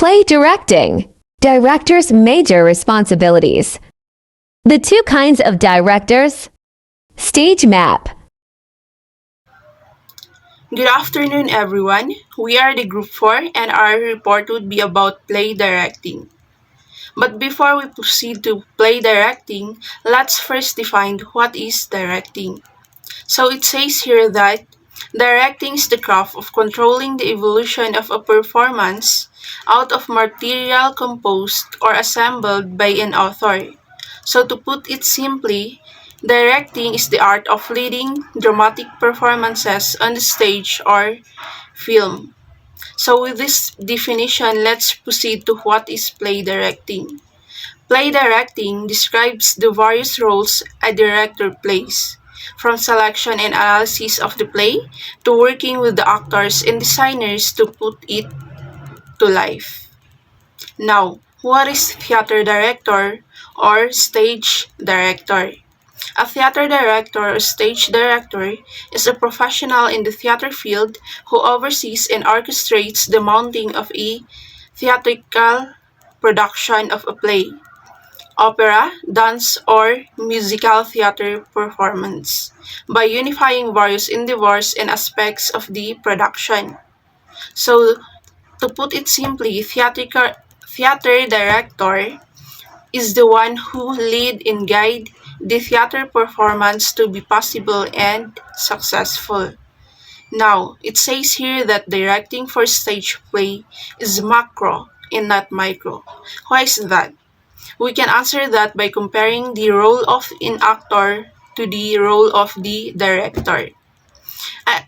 Play directing. Director's major responsibilities. The two kinds of directors. Stage map. Good afternoon, everyone. We are the Group 4 and our report would be about play directing. But before we proceed to play directing, let's first define what is directing. So it says here that directing is the craft of controlling the evolution of a performance out of material composed or assembled by an author. So to put it simply, directing is the art of leading dramatic performances on the stage or film. So with this definition, let's proceed to what is play directing. Play directing describes the various roles a director plays, from selection and analysis of the play to working with the actors and designers to put it to life. Now, what is theater director or stage director? A theater director or stage director is a professional in the theater field who oversees and orchestrates the mounting of a theatrical production of a play, opera, dance, or musical theater performance by unifying various endeavors and aspects of the production. So, to put it simply, theater director is the one who lead and guide the theater performance to be possible and successful. Now, it says here that directing for stage play is macro and not micro. Why is that? We can answer that by comparing the role of an actor to the role of the director.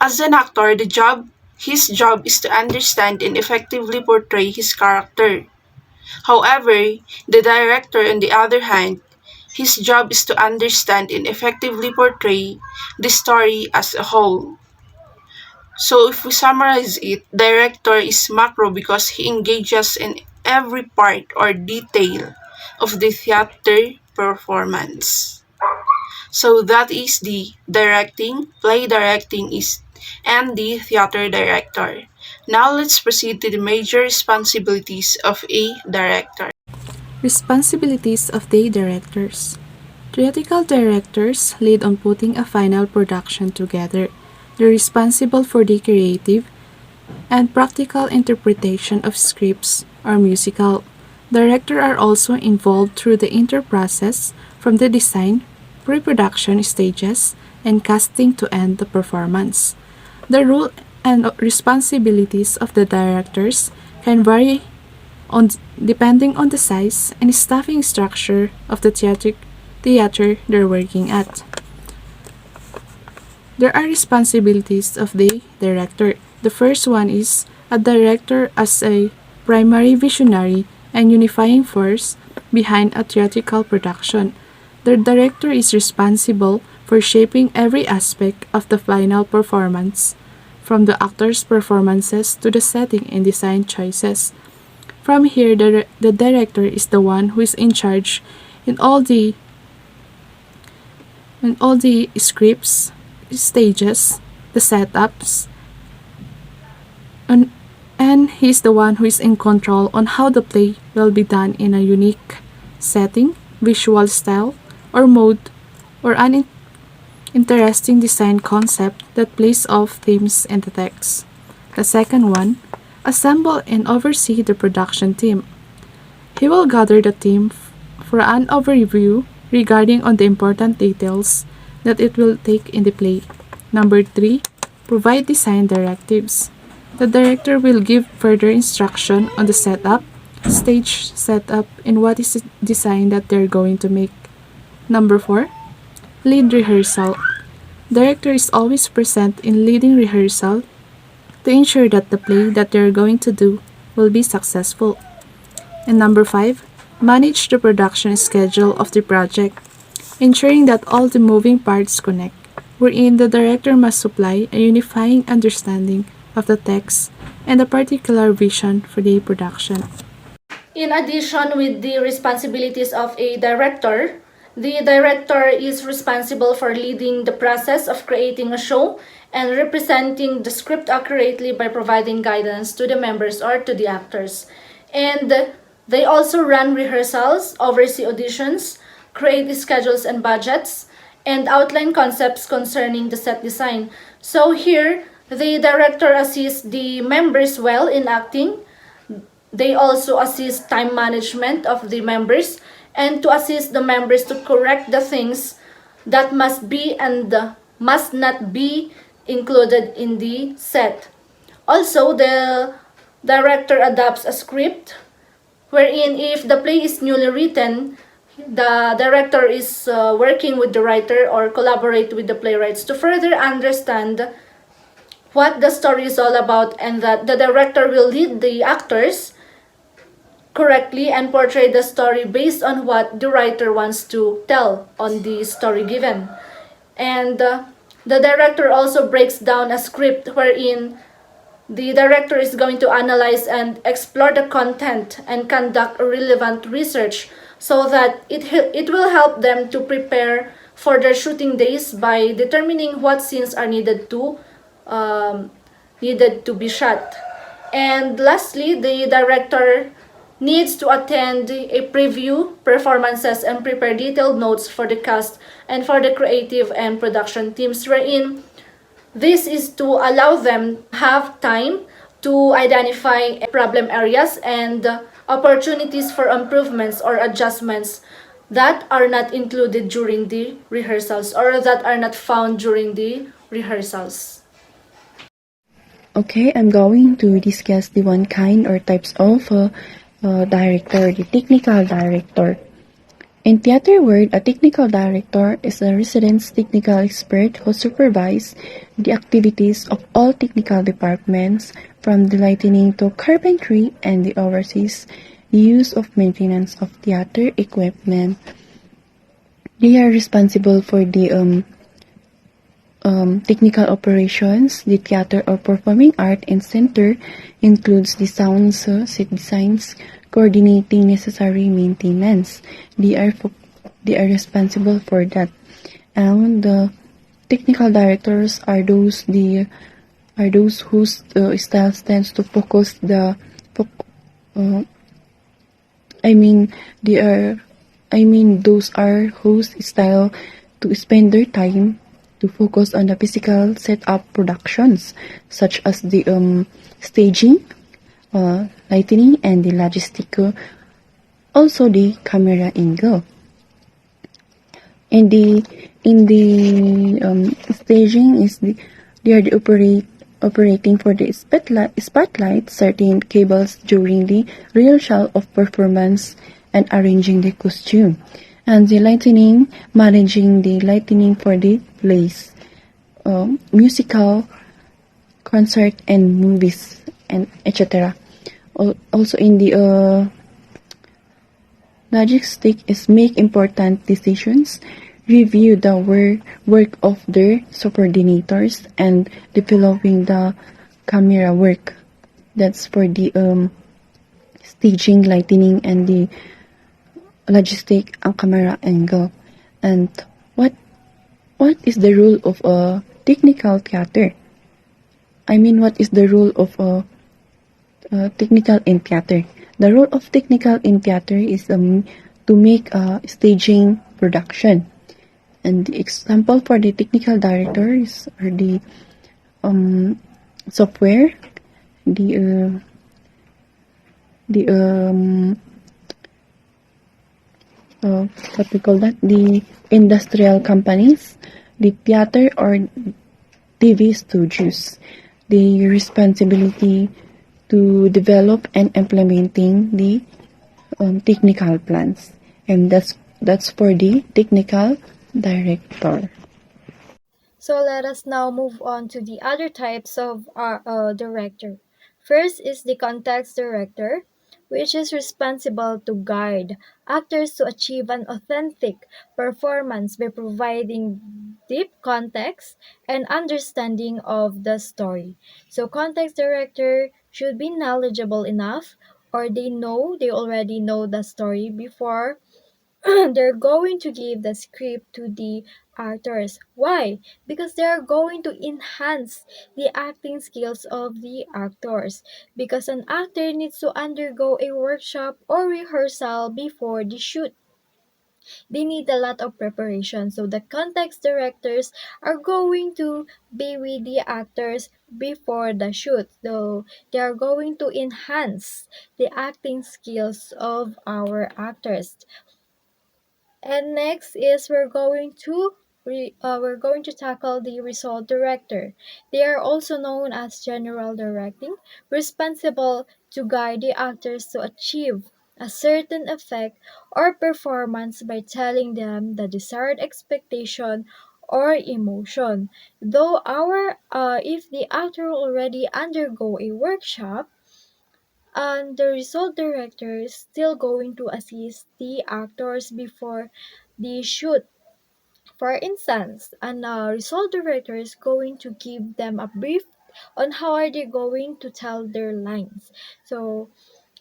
As an actor, his job is to understand and effectively portray his character. However, the director, on the other hand, his job is to understand and effectively portray the story as a whole. So if we summarize it, director is macro because he engages in every part or detail of the theater performance. So that is the directing, play directing is and the theater director. Now let's proceed to the major responsibilities of a director. Responsibilities of the directors. Theatrical directors lead on putting a final production together. They're responsible for the creative and practical interpretation of scripts or musical. Directors are also involved through the entire process from the design, pre-production stages, and casting to end the performance. The role and responsibilities of the directors can vary depending on the size and staffing structure of the theater they're working at. There are responsibilities of the director. The first one is a director as a primary visionary and unifying force behind a theatrical production. The director is responsible for shaping every aspect of the final performance, from the actors' performances to the setting and design choices. From here, the director is the one who is in charge in all the scripts, stages, the setups, and he's the one who is in control on how the play will be done in a unique setting, visual style, or mode, or an interesting design concept that plays off themes and the text. The second one, assemble and oversee the production team. He will gather the team for an overview regarding on the important details that it will take in the play. Number 3, provide design directives. The director will give further instruction on the setup, stage setup, and what is the design that they're going to make. Number 4, lead rehearsal. Director is always present in leading rehearsal to ensure that the play that they're going to do will be successful. And number 5, manage the production schedule of the project, ensuring that all the moving parts connect, wherein the director must supply a unifying understanding of the text and a particular vision for the production. In addition with the responsibilities of a director, the director is responsible for leading the process of creating a show and representing the script accurately by providing guidance to the members or to the actors. And they also run rehearsals, oversee auditions, create schedules and budgets, and outline concepts concerning the set design. So here, the director assists the members well in acting. They also assist time management of the members and to assist the members to correct the things that must be and must not be included in the set. Also, the director adapts a script wherein if the play is newly written, the director is working with the writer or collaborate with the playwrights to further understand what the story is all about, and that the director will lead the actors correctly and portray the story based on what the writer wants to tell on the story given. And the director also breaks down a script wherein the director is going to analyze and explore the content and conduct relevant research so that it will help them to prepare for their shooting days by determining what scenes are um, needed to be shot. And lastly, the director needs to attend a preview performances and prepare detailed notes for the cast and for the creative and production teams, wherein this is to allow them have time to identify problem areas and opportunities for improvements or adjustments that are not included during the rehearsals or that are not found during the rehearsals. Okay, I'm going to discuss the one kind or types of director, the technical director. In theater world, a technical director is a resident technical expert who supervises the activities of all technical departments, from the lighting to carpentry, and the oversees the use of maintenance of theater equipment. They are responsible for the technical operations. The theater or performing art and center includes the sounds, set designs, coordinating necessary maintenance. They are responsible for that. And the technical directors are those whose style tends to focus the foc- uh, I mean they are I mean those are whose style to spend their time to focus on the physical setup productions, such as the staging, lighting, and the logistic. Also the camera angle. In the staging is they are the operating for the spotlight, certain cables during the real show of performance, and arranging the costume. And the lighting, managing the lighting for the plays, musical, concert, and movies, and etc. Also in the logistic is make important decisions, review the work of their subordinators, and developing the camera work. That's for the staging, lighting, and the logistic and camera angle. And what what is the role of a technical theater? I mean, what is the role of technical in theater? The role of technical in theater is to make a staging production. And the example for the technical directors are the software, the the what we call that, the industrial companies, the theater or TV studios. The responsibility to develop and implementing the technical plans, and that's for the technical director. So let us now move on to the other types of director. First is the context director, which is responsible to guide actors to achieve an authentic performance by providing deep context and understanding of the story. So context director should be knowledgeable enough, or they already know the story before they're going to give the script to the actors. Why? Because they are going to enhance the acting skills of the actors. Because an actor needs to undergo a workshop or rehearsal before the shoot. They need a lot of preparation. So the context directors are going to be with the actors before the shoot. So they are going to enhance the acting skills of our actors. And next is we're going to tackle the result director. They are also known as general directing, responsible to guide the actors to achieve a certain effect or performance by telling them the desired expectation or emotion. Though if the actor already undergo a workshop, and the result director is still going to assist the actors before the shoot. For instance, an result director is going to give them a brief on how are they going to tell their lines. So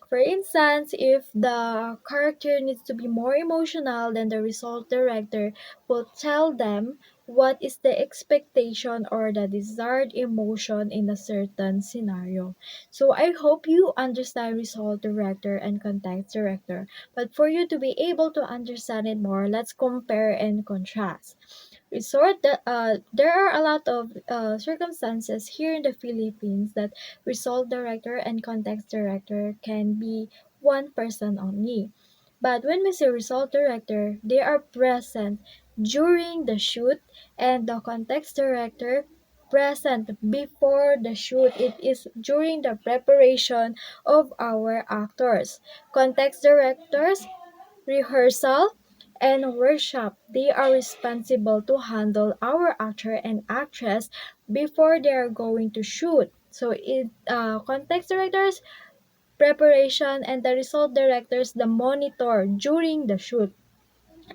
for instance, if the character needs to be more emotional, then the result director will tell them what is the expectation or the desired emotion in a certain scenario. So I hope you understand result director and context director. But for you to be able to understand it more, let's compare and contrast. There are a lot of circumstances here in the Philippines that result director and context director can be one person only. But when we say result director, they are present during the shoot, and the context director present before the shoot. It is during the preparation of our actors. Context directors rehearsal, and workshop. They are responsible to handle our actor and actress before they are going to shoot. So context directors, preparation, and the result directors, the monitor during the shoot.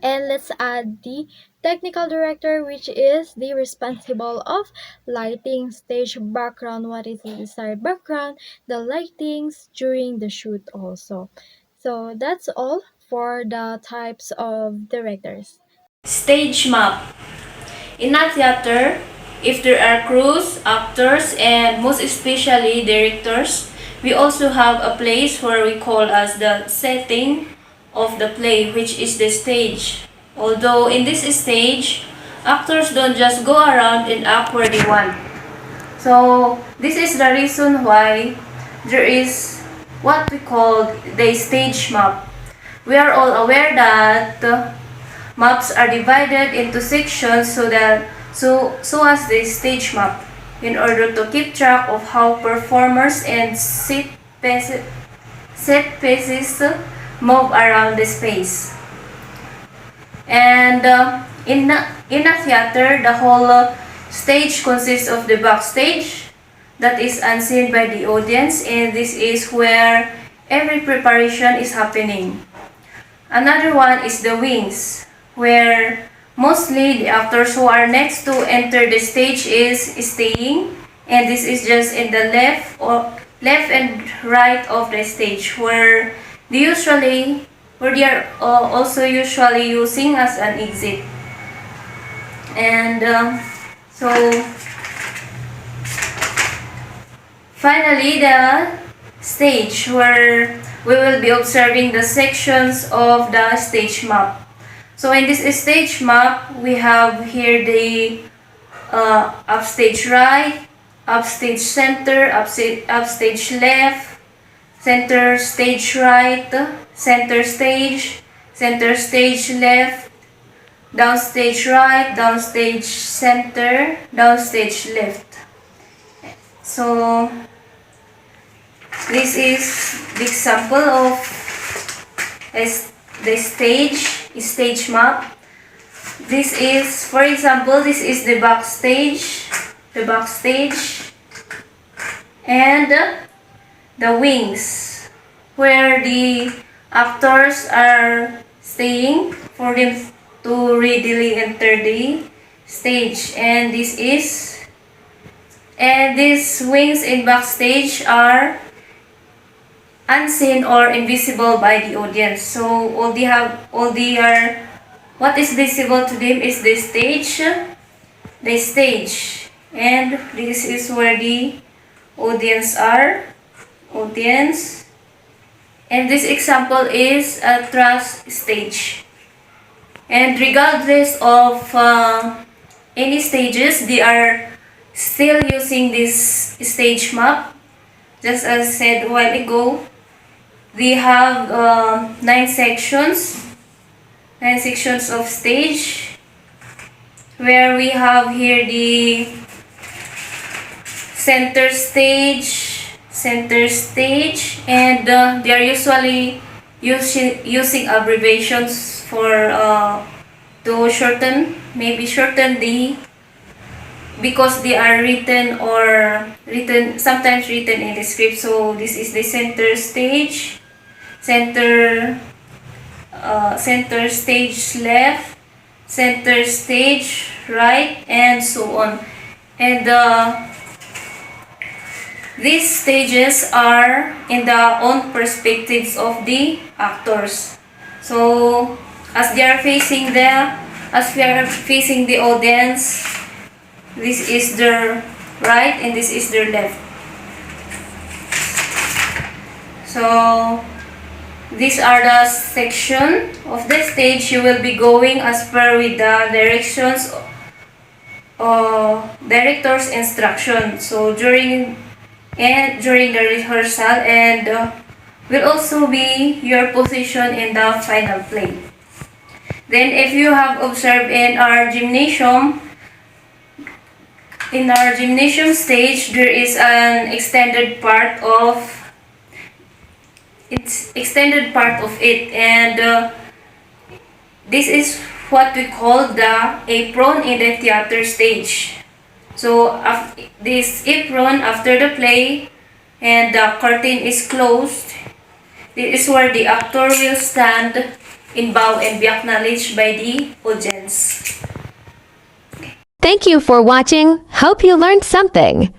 And let's add the technical director, which is the responsible of lighting, stage background, what is the desired background, the lightings during the shoot also. So that's all for the types of directors. Stage map. In a theater, if there are crews, actors, and most especially directors, we also have a place where we call as the setting of the play, which is the stage. Although in this stage, actors don't just go around and act where they want. So this is the reason why there is what we call the stage map. We are all aware that maps are divided into sections so as the stage map in order to keep track of how performers and set pieces move around the space. And in a theater, the whole stage consists of the backstage that is unseen by the audience, and this is where every preparation is happening. Another one is the wings, where mostly the actors who are next to enter the stage is staying, and this is just in the left and right of the stage where they are also usually using as an exit. And so finally, the stage where we will be observing the sections of the stage map. So in this stage map, we have here the upstage right, upstage center, upstage left, center stage right, center stage left, downstage right, downstage center, downstage left. So this is the example of the stage map. This is, for example, this is the backstage, and the wings, where the actors are staying for them to readily enter the stage. And these wings in backstage are unseen or invisible by the audience. So all they are What is visible to them is the stage. The stage. And this is where the audience are. Audience. And this example is a trust stage. And regardless of any stages, they are still using this stage map. Just as I said a while ago, we have 9 sections. 9 sections of stage, where we have here the center stage, and they are usually using abbreviations for to shorten the, because they are sometimes written in the script. So this is the center stage, center stage left, center stage right, and so on. And these stages are in the own perspectives of the actors. So as we are facing the audience, this is their right and this is their left. So these are the section of the stage you will be going as per with the directions director's instruction. So during the rehearsal, and will also be your position in the final play. Then if you have observed in our gymnasium stage, there is an extended part of it, and this is what we call the apron in the theater stage. So this apron, after the play and the curtain is closed, this is where the actor will stand in bow and be acknowledged by the audience. Thank you for watching. Hope you learned something.